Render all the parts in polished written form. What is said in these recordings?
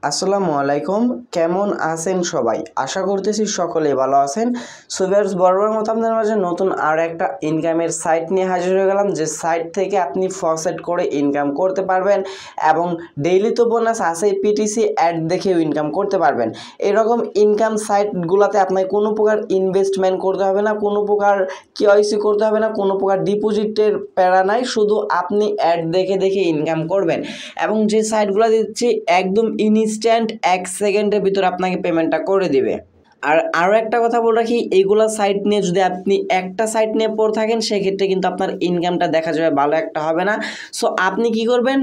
আসসালামু আলাইকুম, কেমন আছেন সবাই? আশা করতেছি সকলেই ভালো আছেন। সো ভিউয়ার্স, বরাবরের মতো আপনাদের মাঝে নতুন আর একটা ইনকামের সাইট নিয়ে হাজির হয়ে গেলাম, যে সাইট থেকে আপনি ফসেট করে ইনকাম করতে পারবেন এবং ডেইলি তো বোনাস আছে, পিটিসি অ্যাড দেখেও ইনকাম করতে পারবেন। এরকম ইনকাম সাইটগুলোতে আপনাকে কোনো প্রকার ইনভেস্টমেন্ট করতে হবে না, কোনো প্রকার কেওয়াইসি করতে হবে না, কোনো প্রকার ডিপোজিটের প্যারা নাই, শুধু আপনি অ্যাড দেখে দেখে ইনকাম করবেন। এবং যে সাইটগুলো দিচ্ছি একদম ইনস্ট্যান্ট 1 সেকেন্ডের ভিতর আপনাকে পেমেন্টটা করে দিবে। আর আরও একটা কথা বলে রাখি, এইগুলো সাইট নিয়ে যদি আপনি একটা সাইট নিয়ে পড়ে থাকেন সেক্ষেত্রে কিন্তু আপনার ইনকামটা দেখা যাবে ভালো একটা হবে না। সো আপনি কি করবেন,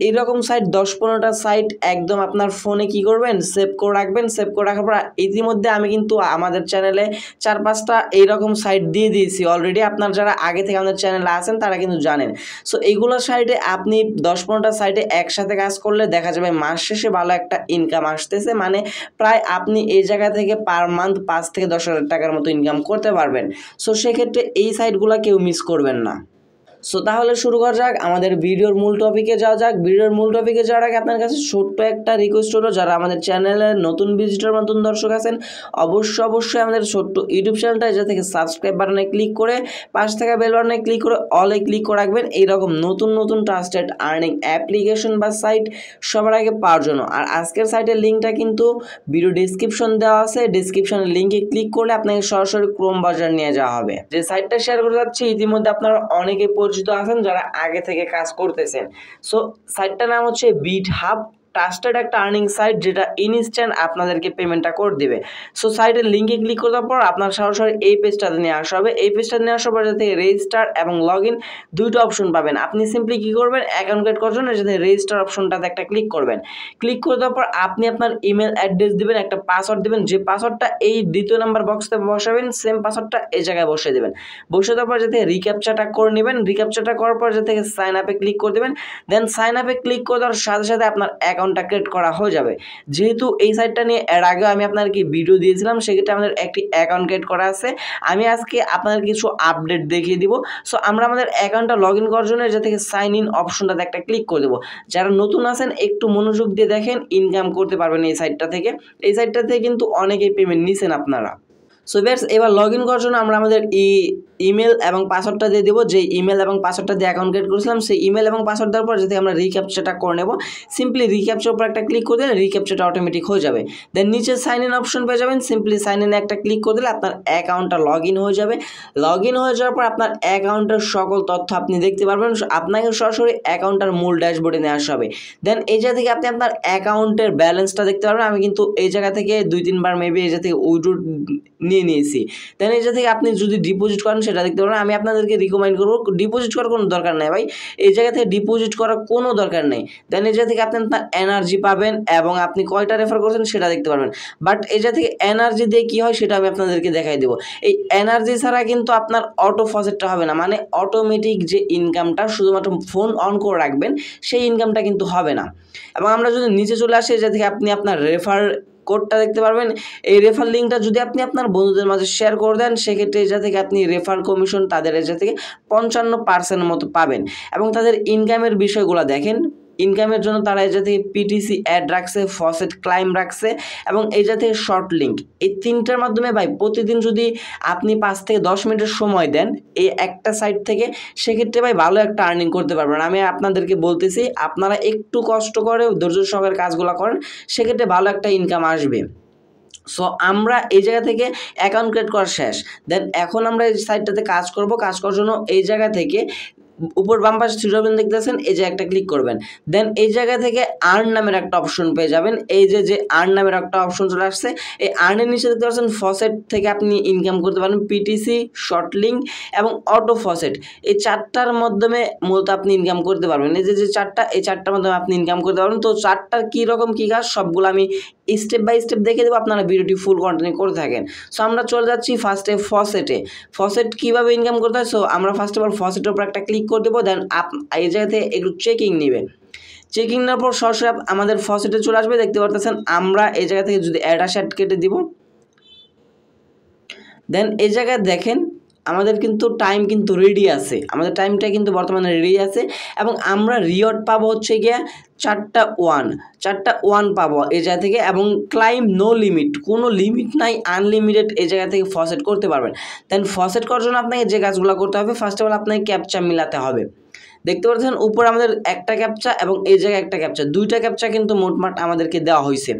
এইরকম সাইট 10-15টা সাইট একদম আপনার ফোনে কি করবেন, সেভ করে রাখবেন। সেভ করে রাখার পর ইতিমধ্যে আমি কিন্তু আমাদের চ্যানেলে 4-5টা এইরকম সাইট দিয়ে দিয়েছি অলরেডি। আপনার যারা আগে থেকে আমাদের চ্যানেলে আছেন তারা কিন্তু জানেন। সো এইগুলো সাইটে আপনি 10-15টা সাইটে একসাথে কাজ করলে দেখা যাবে মাস শেষে ভালো একটা ইনকাম আসতেছে, মানে প্রায় আপনি এই জায়গা থেকে পার মান্থ 5 থেকে 10,000 টাকার মতো ইনকাম করতে পারবেন। সো সেক্ষেত্রে এই সাইটগুলো কেউ মিস করবেন না। সো তাহলে শুরু করা যাক, আমাদের ভিডিওর মূল টপিকে যাওয়া যাক। ভিডিওর মূল টপিকে যাওয়ার আগে আপনার কাছে ছোট্ট একটা রিকোয়েস্ট হলো, যারা আমাদের চ্যানেলের নতুন ভিজিটর, নতুন দর্শক আছেন, অবশ্যই আমাদের ছোট্ট ইউটিউব চ্যানেলটা যা থেকে সাবস্ক্রাইব বাটনে ক্লিক করে পাশে থাকা বেল বাটনে ক্লিক করে অলে ক্লিক করে রাখবেন, এইরকম নতুন ট্রাস্টেড আর্নিং অ্যাপ্লিকেশন বা সাইট সবার আগে পাওয়ার জন্য। আর আজকের সাইটের লিঙ্কটা কিন্তু ভিডিও ডিসক্রিপশন দেওয়া আছে, ডিসক্রিপশনের লিঙ্কে ক্লিক করলে আপনাকে সরাসরি ক্রোম ব্রাউজার নিয়ে যাওয়া হবে। যে সাইটটা শেয়ার করে যাচ্ছি ইতিমধ্যে আপনারা অনেকে পরিচিত আছেন যারা আগে থেকে কাজ করতেছেন। সো সাইটটার নাম হচ্ছে বিটহাব, ট্রাস্টেড একটা আর্নিং সাইট যেটা ইনস্ট্যান্ট আপনাদেরকে পেমেন্টটা করে দিবে। সো সাইটের লিঙ্কে ক্লিক করার পর আপনার সরাসরি এই পেজটাতে নিয়ে আসা হবে। এই পেজটা নিয়ে আসার পর যাতে রেজিস্টার এবং লগ ইন দুইটা অপশন পাবেন। আপনি সিম্পলি কী করবেন, অ্যাকাউন্ট ক্রিয়েট করার জন্য যাতে রেজিস্টার অপশনটাতে একটা ক্লিক করবেন। ক্লিক করে দেওয়ার পর আপনি আপনার ইমেল অ্যাড্রেস দেবেন, একটা পাসওয়ার্ড দেবেন, যে পাসওয়ার্ডটা এই দ্বিতীয় নাম্বার বক্সে বসাবেন, সেম পাসওয়ার্ডটা এই জায়গায় বসিয়ে দেবেন। বসে দেওয়ার পর যাতে রিক্যাপচাটা করে নেবেন, রিক্যাপচাটা করার পর যাতে সাইন আপে ক্লিক করে দেবেন। দেন সাইন আপে ক্লিক করে দেওয়ার সাথে সাথে আপনার অ্যাকাউন্টটা ক্রিয়েট করা হয়ে যাবে। যেহেতু এই সাইটটা নিয়ে এর আগে আমি আপনাদেরকে ভিডিও দিয়েছিলাম, সেক্ষেত্রে আমাদের একটি অ্যাকাউন্ট ক্রিয়েট করা আছে। আমি আজকে আপনাদের কিছু আপডেট দেখিয়ে দিব। সো আমরা আমাদের অ্যাকাউন্টটা লগ ইন করার জন্য যে থেকে সাইন ইন অপশনটাতে একটা ক্লিক করে দেবো। যারা নতুন আছেন একটু মনোযোগ দিয়ে দেখেন, ইনকাম করতে পারবেন এই সাইটটা থেকে। এই সাইটটা থেকে কিন্তু অনেকেই পেমেন্ট নিছেন আপনারা। সো ভিউয়ার্স, এবার লগ ইন করার জন্য আমরা আমাদের ইমেল এবং পাসওয়ার্ডটা দিয়ে দেবো। যে ইমেল এবং পাসওয়ার্ডটা দিয়ে অ্যাকাউন্ট ক্রিয়েট করেছিলাম, সেই ইমেল এবং পাসওয়ার্ড দেওয়ার পর যদি আমরা রিক্যাপচাটা করে নেব, সিম্পলি রিক্যাপচার উপর একটা ক্লিক করে দিলে রিক্যাপচাটা অটোমেটিক হয়ে যাবে। দেন নিচে সাইন ইন অপশন পেয়ে যাবেন, সিম্পলি সাইন ইনে একটা ক্লিক করে দিলে আপনার অ্যাকাউন্টটা লগ ইন হয়ে যাবে। লগ ইন হয়ে যাওয়ার পর আপনার অ্যাকাউন্টের সকল তথ্য আপনি দেখতে পারবেন। আপনাকে সরাসরি অ্যাকাউন্টটার মূল ড্যাশবোর্ডে নিয়ে আসা হবে। দেন এই জায়গা থেকে আপনি আপনার অ্যাকাউন্টের ব্যালেন্সটা দেখতে পারবেন। আমি কিন্তু এই জায়গা থেকে 2-3 বার মেবি এই জায়গা থেকে উইথড্র নিয়েছি। দেন এই জায়গা থেকে আপনি যদি ডিপোজিট করেন সেটা দেখতে পারবেন। আমি আপনাদেরকে রিকমেন্ড করবো ডিপোজিট করার কোনো দরকার নেই ভাই, এই জায়গা থেকে ডিপোজিট করার কোনো দরকার নেই। দেন এই জায়গা থেকে আপনি আপনার এনার্জি পাবেন এবং আপনি কয়টা রেফার করছেন সেটা দেখতে পারবেন। বাট এই জায়গা থেকে এনার্জি দিয়ে কী হয় সেটা আমি আপনাদেরকে দেখাই দেবো। এই এনার্জি ছাড়া কিন্তু আপনার অটো ফসেটটা হবে না, মানে অটোমেটিক যে ইনকামটা শুধুমাত্র ফোন অন করে রাখবেন সেই ইনকামটা কিন্তু হবে না। এবং আমরা যদি নিচে চলে আসি, এই জায়গা থেকে আপনি আপনার রেফার কোডটা দেখতে পারবেন। এই রেফার লিঙ্কটা যদি আপনি আপনার বন্ধুদের মাঝে শেয়ার করে দেন, সেক্ষেত্রে এটা থেকে আপনি রেফার কমিশন তাদের এটা থেকে 55% মতো পাবেন। এবং তাদের ইনকামের বিষয়গুলো দেখেন, ইনকামের জন্য তারা এই জাতীয় পিটিসি অ্যাড রাখছে, ফসেট ক্লাইম রাখছে এবং এই জাতীয় শর্ট লিঙ্ক, এই তিনটার মাধ্যমে ভাই প্রতিদিন যদি আপনি 5 থেকে 10 মিনিটের সময় দেন এই একটা সাইট থেকে, সেক্ষেত্রে ভাই ভালো একটা আর্নিং করতে পারবেন। আমি আপনাদেরকে বলতেছি, আপনারা একটু কষ্ট করে ধৈর্য সহকারে কাজগুলো করেন, সেক্ষেত্রে ভালো একটা ইনকাম আসবে। সো আমরা এই জায়গা থেকে অ্যাকাউন্ট ক্রিয়েট করা শেষ। দেন এখন আমরা এই সাইটটাতে কাজ করব। কাজ করার জন্য এই জায়গা থেকে উপর বাম পাশে থ্রি ডট দেখতেছেন, এই যে একটা ক্লিক করবেন। দেন এই জায়গা থেকে আর্ন নামের একটা অপশন পেয়ে যাবেন। এই যে আর্ন নামের একটা অপশন চলে আসছে, এই আর্নের নিচে দেখতে পাচ্ছেন ফসেট থেকে আপনি ইনকাম করতে পারেন, পিটিসি, শর্ট লিঙ্ক এবং অটো ফসেট। এই চারটার মাধ্যমে মূলত আপনি ইনকাম করতে পারবেন। এই যে চারটা, এই চারটার মাধ্যমে আপনি ইনকাম করতে পারবেন। তো চারটার কী রকম কী কাজ সবগুলো আমি স্টেপ বাই স্টেপ দেখে দেবো, আপনারা ভিডিওটি ফুল কন্টিনিউ করে থাকেন। সো আমরা চলে যাচ্ছি ফার্স্টে ফসেটে। ফসেট কীভাবে ইনকাম করতে হয়, সো আমরা ফার্স্ট অফ অল ফসেটের উপর একটা ক্লিক করে দেবো। দেন এই জায়গাতে একটু চেকিং নেবে। চেকিং নেওয়ার পর সরাসরি আমাদের ফসেটে চলে আসবে, দেখতে পারতেছেন। আমরা এই জায়গা থেকে যদি অ্যাড কেটে দিব, দেন এই জায়গায় দেখেন আমাদের কিন্তু টাইম কিন্তু রেডি আছে, আমাদের টাইমটা কিন্তু বর্তমানে রেডি আছে এবং আমরা রিওয়ার্ড পাবো হচ্ছে গিয়া 4টা ওয়ান পাবো এই জায়গা থেকে এবং ক্লাইম নো লিমিট, কোনো লিমিট নাই, আনলিমিটেড এই জায়গা থেকে ফসেট করতে পারবেন। দেন ফসেট করার জন্য আপনাকে যে কাজগুলো করতে হবে, ফার্স্ট অফ অল আপনাকে ক্যাপচা মিলাতে হবে। দেখতে পাচ্ছেন উপরে আমাদের একটা ক্যাপচা এবং এই জায়গায় একটা ক্যাপচা, দুইটা ক্যাপচা কিন্তু মোটমাট আমাদেরকে দেওয়া হয়েছে।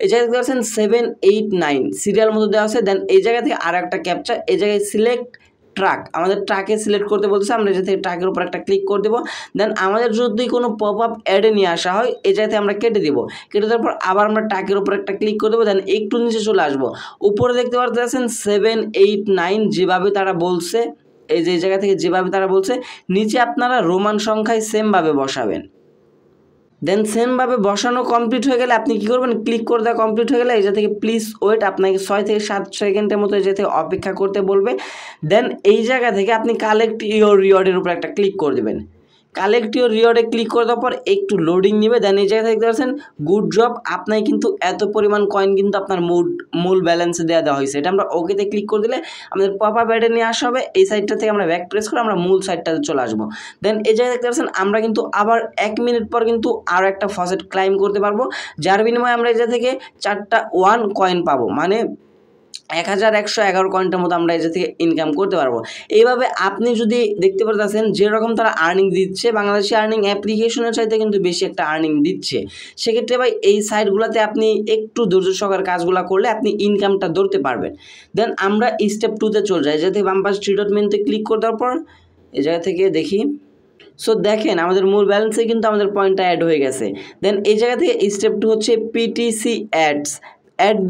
এই জায়গায় দেখতে পাচ্ছেন 7, 8, 9 সিরিয়াল মতো দেওয়া আছে। দেন এই জায়গা থেকে আর একটা ক্যাপচা, এই জায়গায় সিলেক্ট ট্রাক, আমাদের ট্রাকে সিলেক্ট করতে বলতেছে, আমরা এই জায়গা থেকে ট্রাকের উপর একটা ক্লিক করে দেবো। দেন আমাদের যদি কোনো পপ আপ অ্যাডে নিয়ে আসা হয় এই জায়গাতে আমরা কেটে দেবো, কেটে দেওয়ার পর আবার আমরা ট্রাকের উপর একটা ক্লিক করে দেবো। দেন একটু নিচে চলে আসবো, উপরে দেখতে পাচ্ছেন 7, 8, 9 যেভাবে তারা বলছে, এই যে জায়গা থেকে যেভাবে তারা বলছে নিচে আপনারা রোমান সংখ্যায় সেমভাবে বসাবেন। দেন সেমভাবে বসানো কমপ্লিট হয়ে গেলে আপনি কী করবেন, ক্লিক করে দেওয়া কমপ্লিট হয়ে গেলে এই জায়গা থেকে প্লিজ ওয়েট, আপনাকে 6 থেকে 7 সেকেন্ডের মতো এই জায়গা থেকে অপেক্ষা করতে বলবে। দেন এই জায়গা থেকে আপনি কালেক্ট ইওর রিওয়ার্ডের উপর একটা ক্লিক করে দেবেন। কালেক্ট ইওর রিওয়ার্ডে ক্লিক করে দেওয়ার পর একটু লোডিং নেবে। দেন এই জায়গায় দেখতে পাচ্ছেন গুড জব, আপনাকে কিন্তু এত পরিমাণ কয়েন কিন্তু আপনার মূল ব্যালেন্সে দেওয়া হয়েছে। এটা আমরা ওকেতে ক্লিক করে দিলে আমাদের পপ আপ অ্যাডে নিয়ে আসা হবে, এই সাইডটা থেকে আমরা ব্যাক প্রেস করে আমরা মূল সাইডটাতে চলে আসবো। দেন এই জায়গায় দেখতে পাচ্ছেন আমরা কিন্তু আবার 1 মিনিট পর কিন্তু আরও একটা ফসেট ক্লাইম করতে পারবো, যার বিনিময়ে আমরা এই জায়গা থেকে 4টা ওয়ান কয়েন পাবো, মানে 1111 কয়েনটার মতো আমরা এই থেকে ইনকাম করতে পারবো। এইভাবে আপনি যদি দেখতে পারতেছেন যেরকম তারা আর্নিং দিচ্ছে, বাংলাদেশি আর্নিং অ্যাপ্লিকেশনের চাইতে কিন্তু বেশি একটা আর্নিং দিচ্ছে। সেক্ষেত্রে ভাই এই সাইটগুলোতে আপনি একটু ধৈর্য সহকারে কাজগুলো করলে আপনি ইনকামটা ধরতে পারবেন। দেন আমরা স্টেপ 2তে চলে যাই, যাতে বাম পাশে 3 ডট মেনুতে ক্লিক করে দেওয়ার পর এই জায়গা থেকে দেখি। সো দেখেন আমাদের মূল ব্যালেন্সে কিন্তু আমাদের পয়েন্টটা অ্যাড হয়ে গেছে। দেন এই জায়গা থেকে স্টেপ 2 হচ্ছে পিটিসি অ্যাড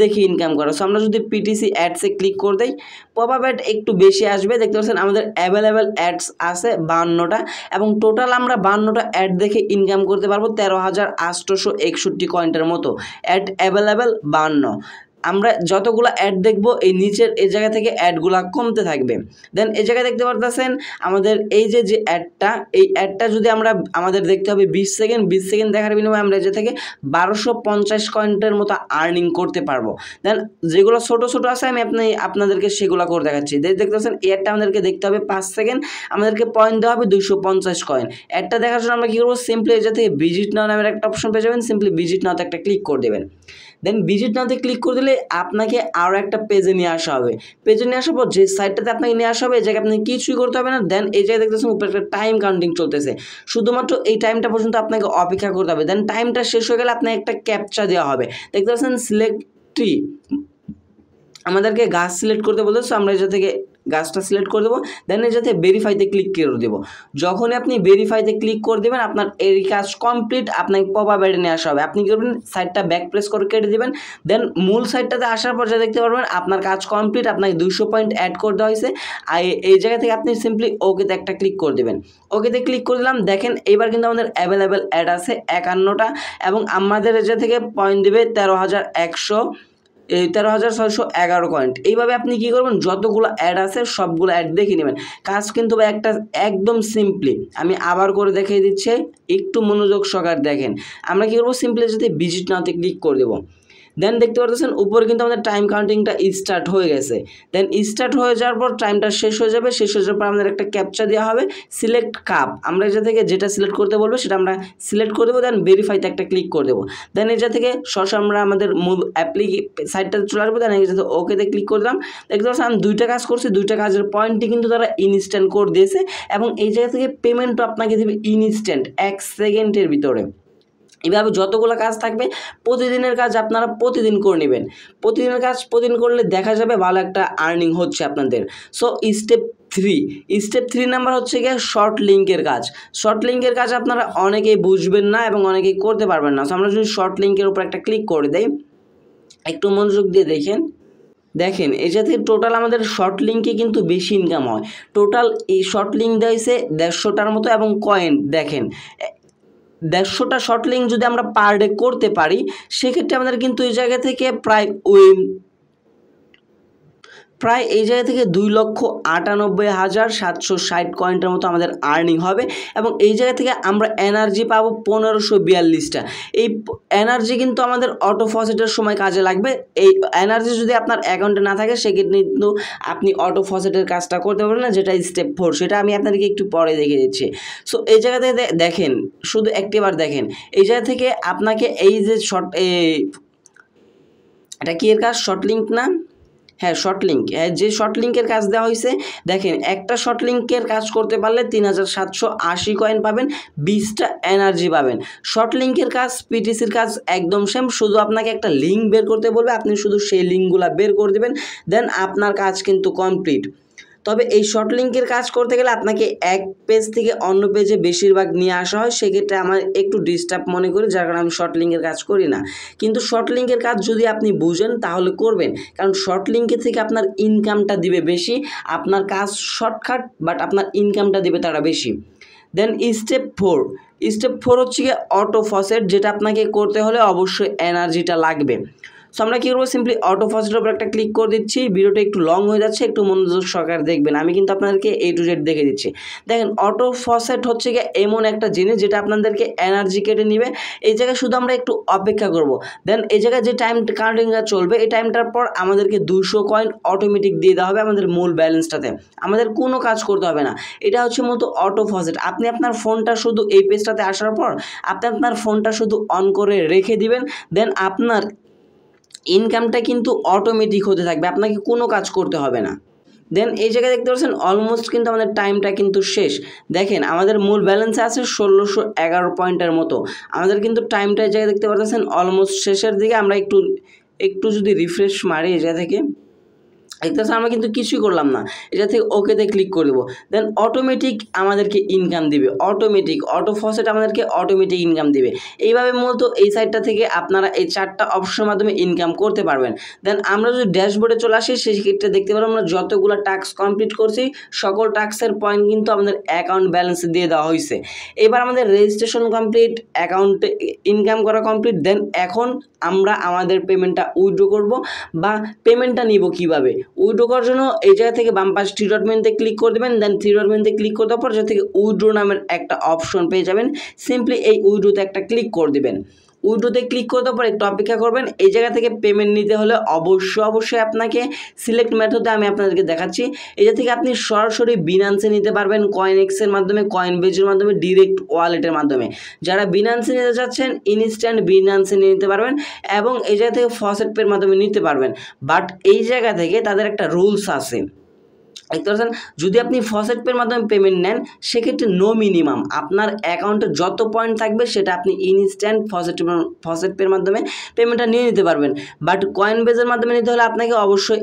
দেখে ইনকাম করা। সো আমরা যদি পিটিসি অ্যাডসে ক্লিক করে দেই পপ আপ অ্যাড একটু বেশি আসবে। দেখতে পাচ্ছেন আমাদের অ্যাভেলেবেল অ্যাডস আছে 52টা এবং টোটাল আমরা 52টা অ্যাড দেখে ইনকাম করতে পারবো 13,861 কয়েন্টের মতো। Add available 52। আমরা যতগুলো অ্যাড দেখবো এই নিচের এই জায়গা থেকে অ্যাডগুলা কমতে থাকবে। দেন এই জায়গায় দেখতে পারতেছেন আমাদের এই যে অ্যাডটা, এই অ্যাডটা যদি আমরা আমাদের দেখতে হবে 20 সেকেন্ড দেখার বিনিময়ে আমরা যে থেকে 1250 কয়েন্টের মতো আর্নিং করতে পারবো। দেন যেগুলো ছোট আছে আমি আপনাদেরকে সেগুলো করে দেখাচ্ছি। দেখতে পাচ্ছেন এই অ্যাডটা আমাদেরকে দেখতে হবে 5 সেকেন্ড, আমাদেরকে পয়েন্ট দেওয়া হবে 250 কয়েন। অ্যাডটা দেখার জন্য আমরা কী করবো, সিম্পলি এই যে থেকে ভিজিট নাও নামের একটা অপশন পেয়ে যাবেন, সিম্পলি ভিজিট নাওতে একটা ক্লিক করে দেবেন। দেন ভিজিট নাওতে ক্লিক করে দিলে আপনাকে আরও একটা পেজে নিয়ে আসা হবে। পেজে নিয়ে আসার পর যে সাইটটাতে আপনাকে নিয়ে আসা হবে এই জায়গায় আপনাকে কিছুই করতে হবে না। দেন এই জায়গায় দেখতেছেন উপরে একটা টাইম কাউন্টিং চলতেছে, শুধুমাত্র এই টাইমটা পর্যন্ত আপনাকে অপেক্ষা করতে হবে। দেন টাইমটা শেষ হয়ে গেলে আপনাকে একটা ক্যাপচা দেওয়া হবে। দেখতে পাচ্ছেন সিলেক্ট ট্রি, আমাদেরকে গাছ সিলেক্ট করতে বলতেছে, আমরা এই থেকে গাছটা সিলেক্ট করে দেবো। দেন এর সাথে ভেরিফাইতে ক্লিক করে দেবো। যখনই আপনি ভেরিফাইতে ক্লিক করে দেবেন আপনার এই কাজ কমপ্লিট, আপনাকে পপ আপ অ্যাডে নিয়ে আসা হবে। আপনি কী করবেন, সাইডটা ব্যাক প্রেস করে কেটে দেবেন। দেন মূল সাইডটাতে আসার পর যা দেখতে পারবেন আপনার কাজ কমপ্লিট, আপনাকে 200 পয়েন্ট অ্যাড করে দেওয়া হয়েছে। আর এই জায়গা থেকে আপনি সিম্পলি ওকেতে একটা ক্লিক করে দেবেন। ওকেতে ক্লিক করে দিলাম। দেখেন এইবার কিন্তু আমাদের অ্যাভেলেবেল অ্যাড আছে 51টা এবং আমাদের এই জায়গা থেকে পয়েন্ট দেবে 13,611 পয়েন্ট। এইভাবে আপনি কি করবেন, যতগুলো অ্যাড আছে সবগুলো অ্যাড দেখে নেবেন। কাজ কিন্তু একটা একদম সিম্পলি, আমি আবার করে দেখিয়ে দিচ্ছি, একটু মনোযোগ সহকারে দেখেন। আমরা কি করবো, সিম্পলি যদি ভিজিট নাওতে ক্লিক করে দেবো। দেন দেখতে পাচ্ছেন উপরে কিন্তু আমাদের টাইম কাউন্টিংটা স্টার্ট হয়ে গেছে। দেন স্টার্ট হয়ে যাওয়ার পর টাইমটা শেষ হয়ে যাবে। শেষ হয়ে যাওয়ার পর আমাদের একটা ক্যাপচা দেওয়া হবে, সিলেক্ট কাপ। আমরা এটা থেকে যেটা সিলেক্ট করতে বলবো সেটা আমরা সিলেক্ট করে দেবো। দেন ভেরিফাইতে একটা ক্লিক করে দেবো। দেন এটা থেকে সরাসরি আমরা আমাদের মূল সাইটটাতে চলে আসবো। দেন এটা ওকেতে ক্লিক করে দিলাম। দেখতে পাচ্ছেন আমি 2টা কাজ করছি, 2টা কাজের পয়েন্টই কিন্তু তারা ইনস্ট্যান্ট করে দিয়েছে এবং এই জায়গা থেকে পেমেন্টও আপনাকে দেবে ইনস্ট্যান্ট 1 সেকেন্ডের ভিতরে। এভাবে যতগুলো কাজ থাকবে প্রতিদিনের কাজ আপনারা প্রতিদিন করে নেবেন। প্রতিদিনের কাজ প্রতিদিন করলে দেখা যাবে ভালো একটা আর্নিং হচ্ছে আপনাদের। সো স্টেপ 3 নাম্বার হচ্ছে গিয়ে শর্ট লিঙ্কের কাজ। শর্ট লিঙ্কের কাজ আপনারা অনেকেই বুঝবেন না এবং অনেকেই করতে পারবেন না। সো আমরা যদি শর্ট লিঙ্কের উপর একটা ক্লিক করে দেই, একটু মনোযোগ দিয়ে দেখেন এই জাতীয় টোটাল আমাদের শর্ট লিঙ্কে কিন্তু বেশি ইনকাম হয়। টোটাল এই শর্ট লিঙ্ক দিয়েছে 150টার মতো এবং কয়েন দেখেন 150টা শর্ট লিঙ্ক যদি আমরা পার ডে করতে পারি সেক্ষেত্রে আমাদের কিন্তু এই জায়গা থেকে প্রায় এই জায়গা থেকে 2,98,760 কয়েনটার মতো আমাদের আর্নিং হবে এবং এই জায়গা থেকে আমরা এনার্জি পাবো 1542টা। এই এনার্জি কিন্তু আমাদের অটো ফসেটের সময় কাজে লাগবে। এই এনার্জি যদি আপনার অ্যাকাউন্টে না থাকে সেক্ষেত্রে কিন্তু আপনি অটো ফসেটের কাজটা করতে পারবেন না, যেটা স্টেপ 4, সেটা আমি আপনাদেরকে একটু পরে দেখিয়ে দিচ্ছি। সো এই জায়গা থেকে দেখেন, শুধু একটিবার দেখেন, এই জায়গা থেকে আপনাকে এই যে এটা কি এর কাজ, শর্ট লিঙ্ক না, হ্যাঁ শর্ট লিঙ্ক, যে শর্ট লিঙ্কের কাজ দেওয়া হয়েছে, দেখেন একটা শর্ট লিঙ্কের কাজ করতে পারলে 3,780 কয়েন পাবেন, 20টা এনার্জি পাবেন। শর্ট লিঙ্কের কাজ পিটিসির কাজ একদম সেম, শুধু আপনাকে একটা লিঙ্ক বের করতে বলবে, আপনি শুধু সেই লিঙ্কগুলো বের করে দেবেন, দেন আপনার কাজ কিন্তু কমপ্লিট। তবে এই শর্ট লিঙ্কের কাজ করতে গেলে আপনাকে এক পেজ থেকে অন্য পেজে বেশিরভাগ নিয়ে আসা হয়, সেক্ষেত্রে আমার একটু ডিস্টার্ব মনে করি, যার কারণে আমি শর্ট লিঙ্কের কাজ করি না। কিন্তু শর্ট লিঙ্কের কাজ যদি আপনি বুঝেন তাহলে করবেন, কারণ শর্ট লিঙ্কের থেকে আপনার ইনকামটা দিবে বেশি, আপনার কাজ শর্টকাট বাট আপনার ইনকামটা দিবে তারা বেশি। দেন স্টেপ 4 হচ্ছে গিয়ে অটো ফসেট, যেটা আপনাকে করতে হলে অবশ্যই এনার্জিটা লাগবে। সো আমরা কী করবো, সিম্পলি অটো ফসেটের উপর একটা ক্লিক করে দিচ্ছি। ভিডিওটা একটু লং হয়ে যাচ্ছে, একটু মনোযোগ সহকারে দেখবেন, আমি কিন্তু আপনাদেরকে A to Z দেখে দিচ্ছি। দেখেন অটো ফসেট হচ্ছে গিয়ে এমন একটা জিনিস যেটা আপনাদেরকে এনার্জি কেটে নেবে। এই জায়গায় শুধু আমরা একটু অপেক্ষা করব, দেন এই জায়গায় যে টাইম কাউন্টিংটা চলবে, এই টাইমটার পর আমাদেরকে 200 কয়েন অটোমেটিক দিয়ে দেওয়া হবে আমাদের মূল ব্যালেন্সটাতে, আমাদের কোনো কাজ করতে হবে না। এটা হচ্ছে মূলত অটো ফসেট। আপনি আপনার ফোনটা শুধু এই পেজটাতে আসার পর আপনি আপনার ফোনটা শুধু অন করে রেখে দিবেন, দেন আপনার ইনকামটা কিন্তু অটোমেটিক হতে থাকবে, আপনাকে কোনো কাজ করতে হবে না। দেন এই জায়গায় দেখতে পাচ্ছেন অলমোস্ট কিন্তু আমাদের টাইমটা কিন্তু শেষ। দেখেন আমাদের মূল ব্যালেন্সে আছে 1611 পয়েন্টের মতো, আমাদের কিন্তু টাইমটা এই জায়গায় দেখতে পাচ্ছেন অলমোস্ট শেষের দিকে। আমরা একটু যদি রিফ্রেশ মারি এই জায়গা থেকে দেখতে পাচ্ছেন আমরা কিন্তু কিছুই করলাম না, এটা থেকে ওকেতে ক্লিক করে দেবো, দেন অটোমেটিক আমাদেরকে ইনকাম দিবে, অটোমেটিক অটো ফসেট আমাদেরকে অটোমেটিক ইনকাম দিবে। এইভাবে মূলত এই সাইটটা থেকে আপনারা এই 4টা অপশনের মাধ্যমে ইনকাম করতে পারবেন। দেন আমরা যদি ড্যাশবোর্ডে চলে আসি, সেই ক্ষেত্রে দেখতে পারবো আমরা যতগুলো টাস্ক কমপ্লিট করছি সকল টাস্কের পয়েন্ট কিন্তু আমাদের অ্যাকাউন্ট ব্যালেন্সে দিয়ে দেওয়া হয়েছে। এবার আমাদের রেজিস্ট্রেশন কমপ্লিট, অ্যাকাউন্টে ইনকাম করা কমপ্লিট, দেন এখন আমরা আমাদের পেমেন্টটা উইথড্র করব বা পেমেন্টটা নিব কীভাবে। উইথড্র করার জন্য এই জায়গা থেকে বাম পাশে 3 ডট মেনুতে ক্লিক করে দেবেন, দেন 3 ডট মেনুতে ক্লিক করে দেওয়ার পর যে থেকে উইথড্র নামের একটা অপশন পেয়ে যাবেন, সিম্পলি এই উইথড্রতে একটা ক্লিক করে দেবেন। উইথড্রতে ক্লিক করে দেওয়ার পর একটু অপেক্ষা করবেন। এই জায়গা থেকে পেমেন্ট নিতে হলে অবশ্যই আপনাকে সিলেক্ট মেথডে আমি আপনাদেরকে দেখাচ্ছি। এই জায়গা থেকে আপনি সরাসরি বিনান্সে নিতে পারবেন, কয়েনএক্সের মাধ্যমে, কয়েনবেজের মাধ্যমে, ডিরেক্ট ওয়ালেটের মাধ্যমে। যারা বিনান্সে নিতে চাচ্ছেন ইনস্ট্যান্ট বিনান্সে নিয়ে নিতে পারবেন এবং এই জায়গা থেকে ফসেট পের মাধ্যমে নিতে পারবেন। বাট এই জায়গা থেকে তাদের একটা রুলস আছে, দেখতে পাচ্ছেন যদি আপনি ফসেট পের মাধ্যমে পেমেন্ট নেন সেক্ষেত্রে নো মিনিমাম আপনার অ্যাকাউন্টে যত পয়েন্ট থাকবে সেটা আপনি ইনস্ট্যান্ট ফসেট পের মাধ্যমে পেমেন্টটা নিয়ে নিতে পারবেন। বাট কয়েন বেজের মাধ্যমে নিতে হলে আপনাকে অবশ্যই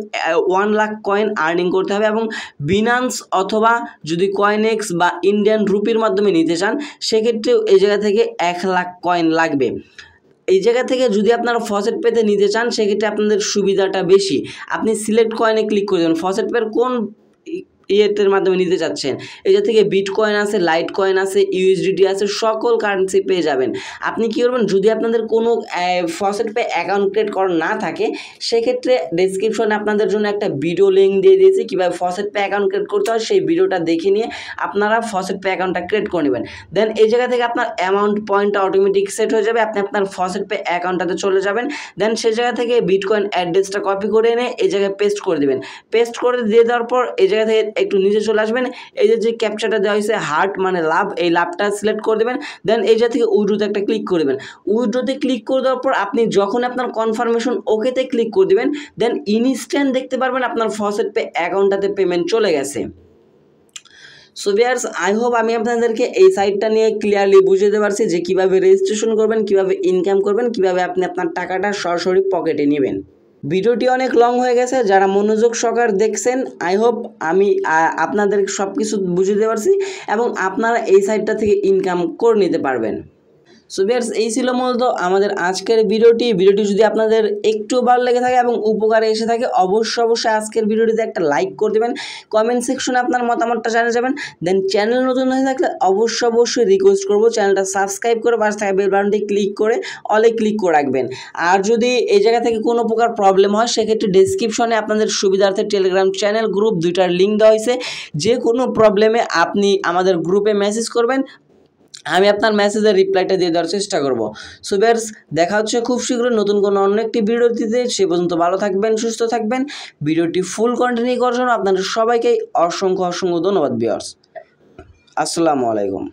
1 লাখ কয়েন আর্নিং করতে হবে এবং বিনান্স অথবা যদি কয়েনএক্স বা ইন্ডিয়ান রুপির মাধ্যমে নিতে চান সেক্ষেত্রেও এই জায়গা থেকে 1 লাখ কয়েন লাগবে। এই জায়গা থেকে যদি আপনারা ফসেট পেতে নিতে চান সেক্ষেত্রে আপনাদের সুবিধাটা বেশি, আপনি সিলেক্ট কয়েনে ক্লিক করে দেবেন ফসেট পের কোন ইয়ের মাধ্যমে নিতে চাচ্ছেন। এই যে থেকে বিটকয়েন আছে, লাইট কয়েন আছে, ইউএসডিটি আছে, সকল কারেন্সি পেয়ে যাবেন। আপনি কী করবেন, যদি আপনাদের কোনো ফসেট পে অ্যাকাউন্ট ক্রিয়েট করা না থাকে সেক্ষেত্রে ডেসক্রিপশনে আপনাদের জন্য একটা ভিডিও লিঙ্ক দিয়ে দিয়েছি কীভাবে ফসেট পে অ্যাকাউন্ট ক্রিয়েট করতে হয়, সেই ভিডিওটা দেখে নিয়ে আপনারা ফসেট পে অ্যাকাউন্টটা ক্রিয়েট করে নেবেন। দেন এই জায়গা থেকে আপনার অ্যামাউন্ট পয়েন্টটা অটোমেটিক সেট হয়ে যাবে, আপনি আপনার ফসেট পে অ্যাকাউন্টটাতে চলে যাবেন। দেন সেই জায়গা থেকে বিটকয়েন অ্যাড্রেসটা কপি করে এনে এই জায়গায় পেস্ট করে দেবেন। পেস্ট করে দিয়ে দেওয়ার পর এই জায়গা থেকে একটু নিচে চলে আসবেন, এই যে ক্যাপচারটা দেওয়া হয়েছে হার্ট মানে লাভ, এই লাভটা সিলেক্ট করে দেবেন। দেন এই জায়গা থেকে উইথড্রোতে একটা ক্লিক করে দেবেন। উইথড্রোতে ক্লিক করে দেওয়ার পর আপনি যখন আপনার কনফার্মেশন ওকেতে ক্লিক করে দেবেন দেন ইনস্ট্যান্ট দেখতে পারবেন আপনার ফসেট পে অ্যাকাউন্টটাতে পেমেন্ট চলে গেছে। সো ভিউয়ার্স, আই হোপ আমি আপনাদেরকে এই সাইটটা নিয়ে ক্লিয়ারলি বুঝতে পারছি যে কীভাবে রেজিস্ট্রেশন করবেন, কীভাবে ইনকাম করবেন, কীভাবে আপনি আপনার টাকাটা সরাসরি পকেটে নেবেন। ভিডিওটি অনেক লং হয়ে গেছে, যারা মনোযোগ সহকারে দেখছেন আই হোপ আমি আপনাদের সব কিছু বুঝতে পারছি এবং আপনারা এই সাইটটা থেকে ইনকাম করে নিতে পারবেন। সো ভিউয়ার্স, এই ছিল মূলত আমাদের আজকের ভিডিওটি যদি আপনাদের একটু ভালো লেগে থাকে এবং উপকারে এসে থাকে অবশ্যই আজকের ভিডিওটিতে একটা লাইক করে দেবেন, কমেন্ট সেকশনে আপনার মতামতটা জানিয়ে যাবেন। দেন চ্যানেল নতুন হয়ে থাকলে অবশ্যই রিকোয়েস্ট করবো চ্যানেলটা সাবস্ক্রাইব করে পাশে থাকা বেল বাটনটি ক্লিক করে অলে ক্লিক করে রাখবেন। আর যদি এই জায়গা থেকে কোনো প্রকার প্রবলেম হয় সেক্ষেত্রে ডেসক্রিপশনে আপনাদের সুবিধার্থে টেলিগ্রাম চ্যানেল গ্রুপ দুইটার লিঙ্ক দেওয়া হয়েছে। যে কোনো প্রবলেমে আপনি আমাদের গ্রুপে মেসেজ করবেন, আমি আপনার মেসেজের রিপ্লাইটা দিয়ে দেওয়ার চেষ্টা করব। সো ভিউয়ার্স, দেখা হচ্ছে খুব শীঘ্রই নতুন কোনো অন্য একটি ভিডিওটিতে। সে পর্যন্ত ভালো থাকবেন, সুস্থ থাকবেন। ভিডিওটি ফুল কন্টিনিউ করার জন্য আপনাদের সবাইকে অসংখ্য ধন্যবাদ ভিউয়ার্স। আসসালামু আলাইকুম।